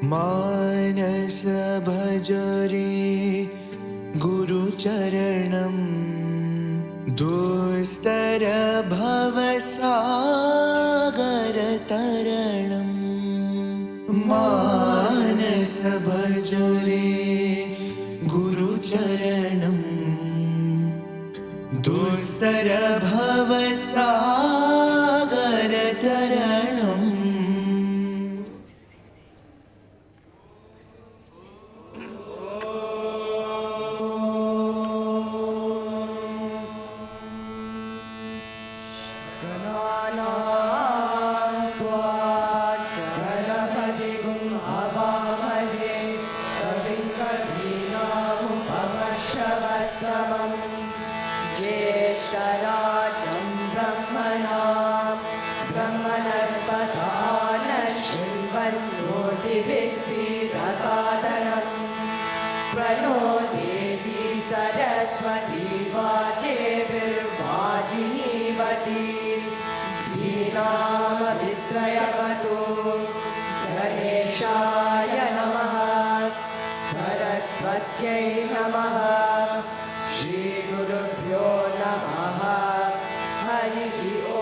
मानस भजरे गुरुचरणं दुस्तर भवसागरतरणं मानस भजरे गुरुचरणं दुस्तर भवसागरतरणम् ज्येष्ठराजं ब्रह्मणस्पदा नश्चिन्वन्नोतिभिः सीदसादनम् प्रणो देवी सरस्वती वाजेभिर्वाजिनीवती धीनामभित्रयवतु गणेशाय नमः सरस्वत्यै नमः श्रीगुरुभ्यो नमः हरिः ॐ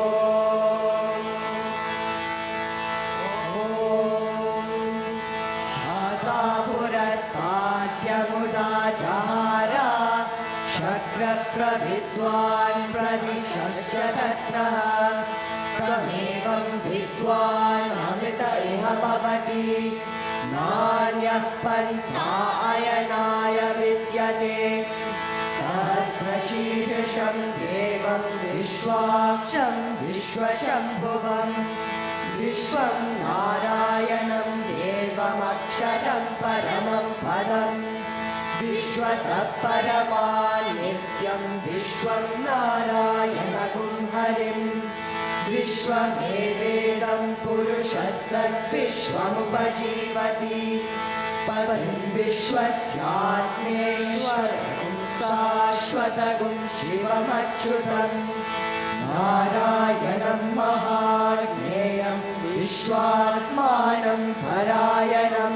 धाता पुरस्ताद्यमुदा जहारा शक्रप्रविद्वान् प्रदिशश्चतस्रः त्वमेवं विद्वान् अमृत इह भवति नान्यः पन्था अयनाय विद्यते सहस्रशीर्षं देवं विश्वाक्षं विश्वशम्भुवं विश्वं नारायणं देवमक्षरं परमं पदं विश्वतः परमान् नित्यं विश्वं नारायणगुं हरिं विश्वमेवेदं पुरुषस्तद्विश्वमुपजीवति परं विश्वस्यात्मेश्वरं शाश्वतगुं शिवमच्युतं नारायणं महाज्ञेयं विश्वात्मानं परायणं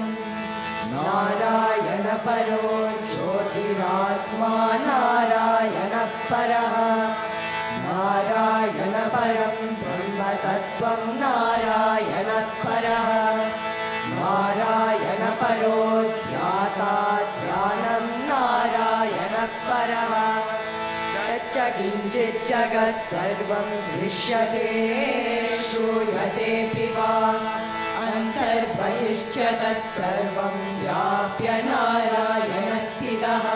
नारायणपरो ज्योतिरात्मा नारायणः परः नारायणपरं ब्रह्मतत्त्वं नारायणः परः नारायणपरो ध्याता ध्यानं नारायणः परः तच्च किञ्चित् जगत् सर्वं दृश्यते श्रूयतेऽपि वा अन्तर्बहिश्च तत्सर्वं व्याप्य नारायणस्थितः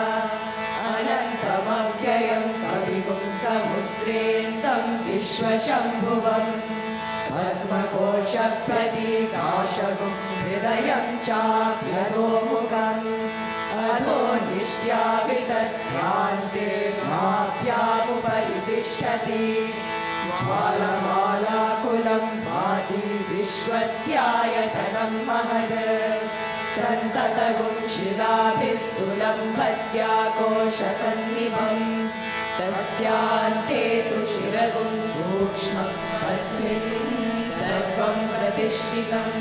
अनन्तमव्ययं कविगुं समुद्रेन्दं विश्वशम्भुवम् पद्मकोशप्रतीकाशगुं हृदयं चाप्यधोमुखम् अधो निष्ट्यावितस्त्रान्ते नाभ्यामुपरि तिष्ठति ज्वालमालाकुलं भाति विश्वस्यायतनं महद् सन्ततगुं शिलाभिस्तुलं भद्याकोशसन्निभम् तस्यान्ते सुशिरगुं सूक्ष्मं तस्मिन् सर्वं प्रतिष्ठितम्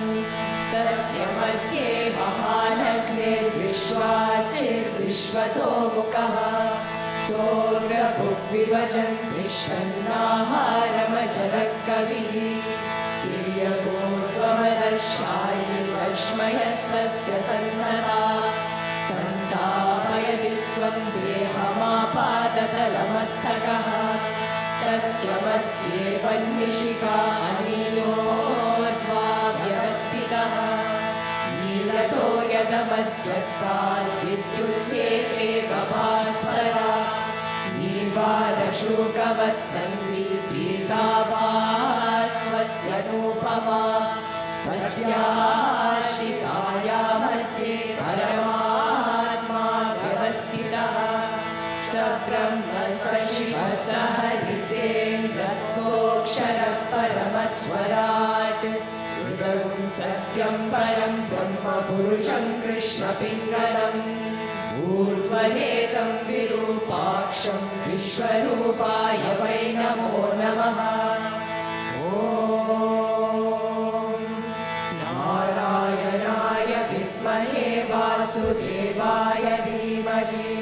तस्य मध्ये महानग्निर्विश्वाचिर्विश्वतोमुखः सोऽग्रभुग्विभजन् विश्वन्नाहारमजरः कविः तिर्यगोत्वमदशायिरश्मयस्तस्य सन्तता सन्तापयति स्वं देहमापादतलमस्तकः तस्य मध्ये वह्निशिखा अनीयोद्वा व्यवस्थितः नीलतो यदमध्यस्ताद्विद्युल्येते भास्वरा नीवारशोकवत्तन्वी पीताभास्वत्यनूपमा तस्याशिखाया मध्ये परमात्मा व्यवस्थितः स ब्रह्म स शिवः स हरिसेन्द्रः सोऽक्षरः परमस्वराट् हृदयं सत्यं परं ब्रह्म पुरुषं कृष्णपिङ्गलम् ऊर्ध्वरेतं विरूपाक्षं विश्वरूपाय वै नमो नमः। ॐ नारायणाय वासुदेवाय धीमहि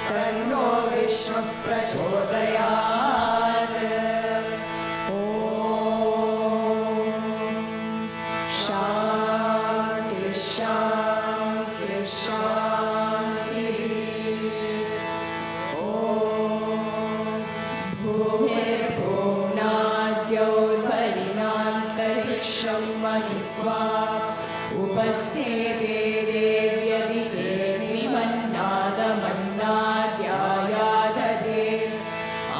तन्नो विष्णुः प्रचोदयात्। ॐ शान्ति शान्ति शान्तिः। ॐ भूमिर्भुवनाद्यौर्वरिणान्तरिक्षं महित्वा उपस्थेते देव्यदिदेर्निमन्नादमन्नाद्यायादधे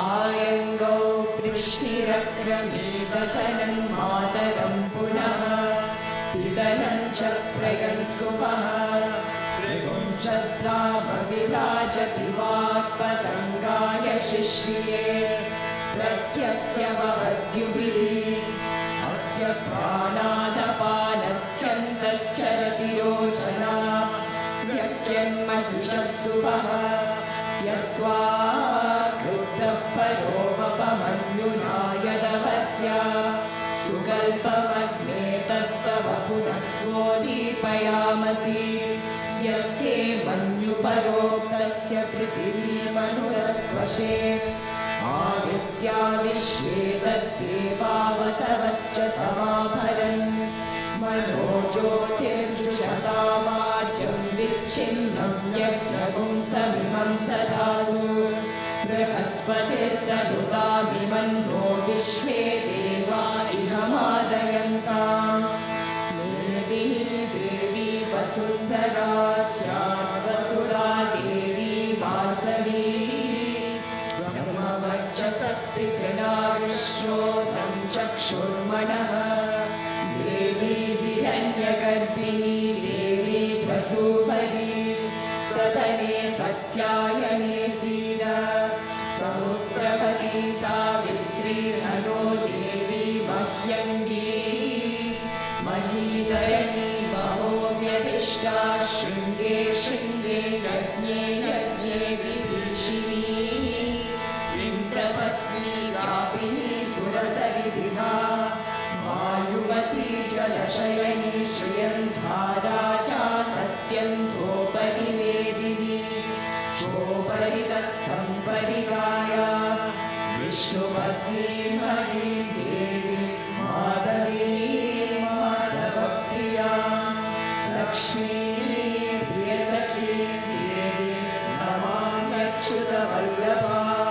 आयङ्गौ कृष्णिरक्रमीदशनं मातरं पुनः पितरं च प्रयन्सुवः त्रिपुंशद्धामविराजति वाक्पतङ्गाय शिश्रिये प्रत्यस्य वहद्युभिः अस्य प्राणादपानत्यन्तश्चरति रोचना व्यक्यन्महिषः सुवः यत्त्वा क्रुद्धः परोपमन्युना यदवत्या सुकल्पमग्ने तत्तव पुनः स्वोदीपयामसि यत्ते मन्युपरोक्तस्य पृथिवीमनुरध्वशे आदित्या विश्वे तद्देवावसवश्च समाभरन् मनो ज्योतिर्जुषतामाज्यं विच्छिन्नं यज्ञपुंसमिमं दधातु बृहस्पतिर्दनुतामिमन्नो विश्वे देवा इह मादयन्ताम् मेदिनी देवी वसुन्धरा स्यात् वसुधा देवी वासवी ब्रह्मवर्चसः पितृणाविश्रोत्रं चक्षुर्मनः देवी हिरण्यगर्भिणी देवी प्रसूपरी सदने सत्यायने सीर समुद्रवती सावित्री हनो देवी मह्यङ्गी महीधरणी महोव्यधिष्ठा शृङ्गे शृङ्गे यज्ञे यज्ञे विभीषिणी इन्द्रपत्नी व्यापिनी सुरसरिदिहा वायुवती जलशयनी श्रियन्धारा च सत्यन्धोपरिवेदिनी सोपरि दत्तं परिगाया विष्णुपत्नी महीं देवी माधवी माधवप्रिया लक्ष्मी प्रियसखी देवी नमाम्यच्युतवल्लभाम्।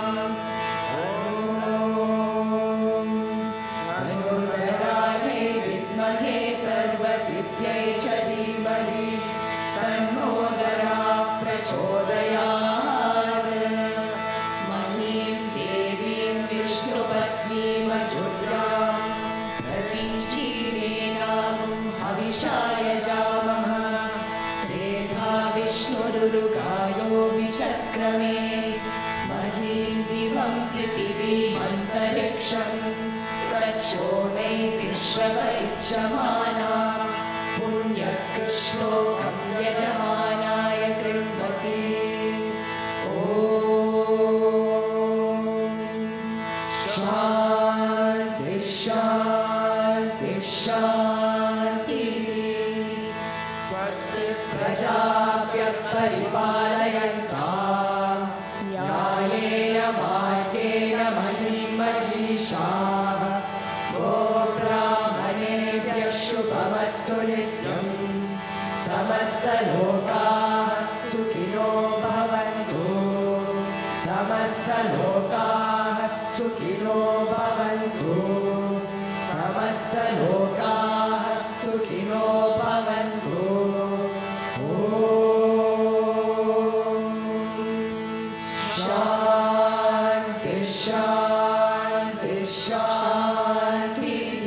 सर्वसिद्ध्यै च धीमहि तन्नो दराः प्रचोदयात्। महीं देवीं विष्णुपत्नीमजुद्रां प्रतीचीरेणाहुं हविषा यजामः त्रेधा विष्णुरुरुगायो विचक्रमे महीं दिवं पृथिवीमन्तरिक्षम् तच्छोमे विश्रव इच्छमाना पुण्यकृश्लोकं यजमानाय कृण्वति। ॐ शान्ति शान्ति शान्तिः। स्वस्ति प्रजाभ्यः परिपालयन्तां न्यायेन मार्गेण महीं महिषाः गोब्राह्मणेभ्यः शुभमस्तु नित्यं समस्तलोकाः सुखिनो भवन्तु समस्तलोकाः सुखिनो भवन्तु समस्तलोकाः सुखिनो भवन्तु। ॐ शान्ति शान्ति शान्तिः।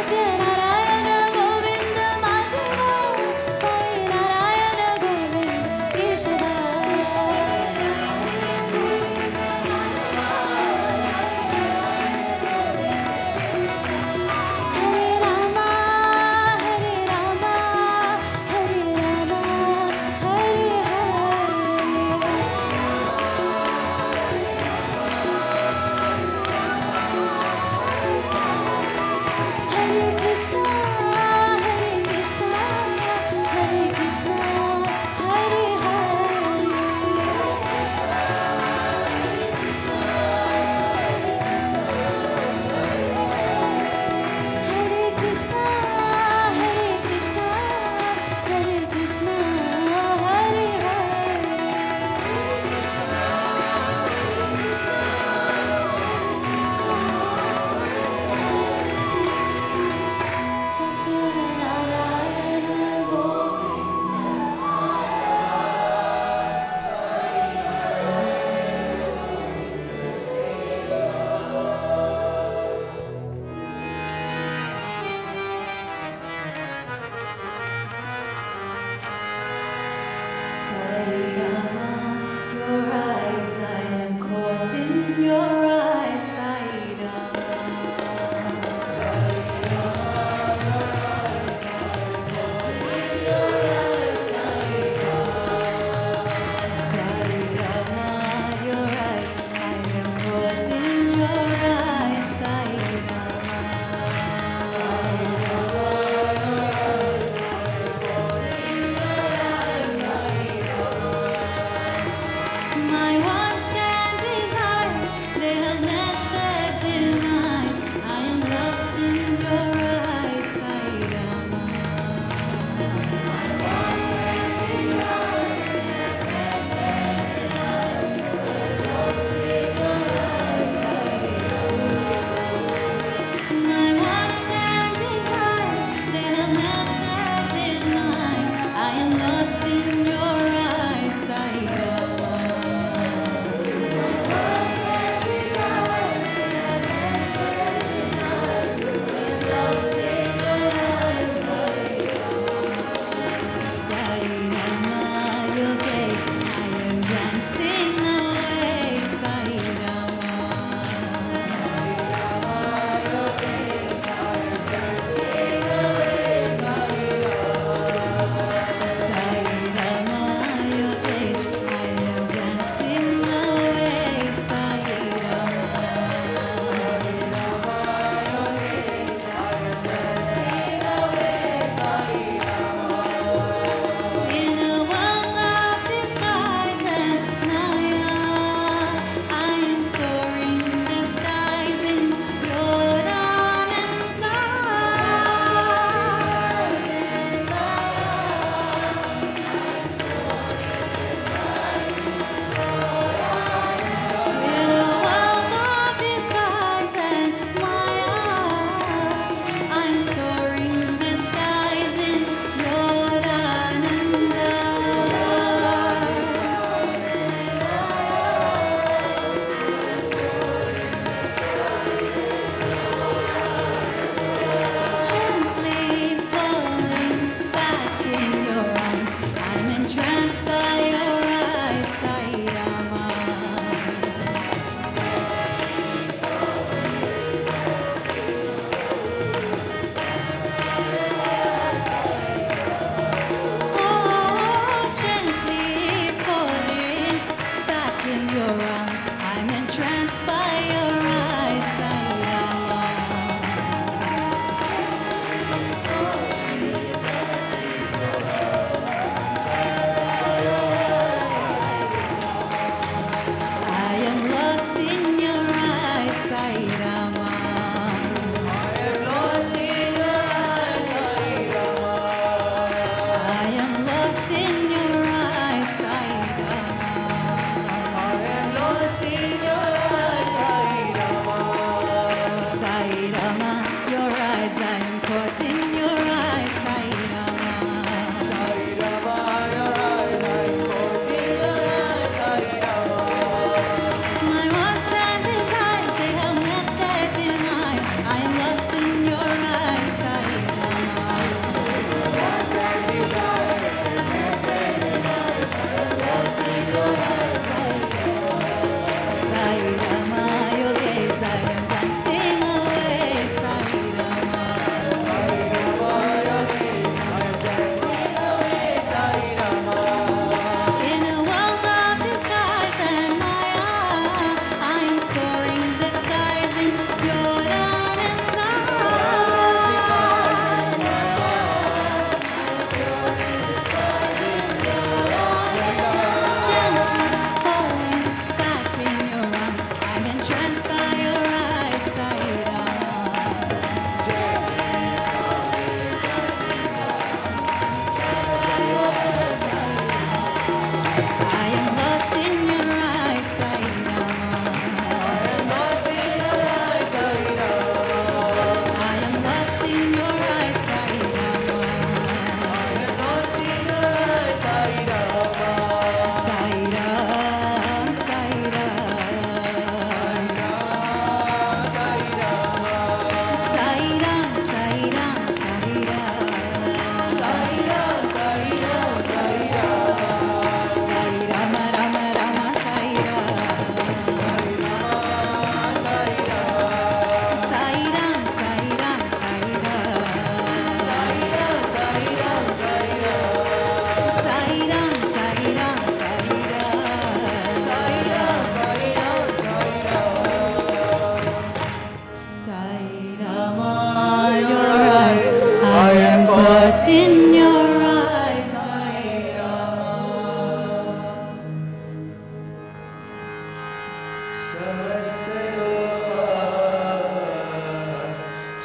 सत्यनारायण गोविन्द माधव साई नारायण गोविन्द केशव हरे रामा हरे रामा हरे रामा हरे हरे कृष्ण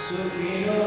सुखिनो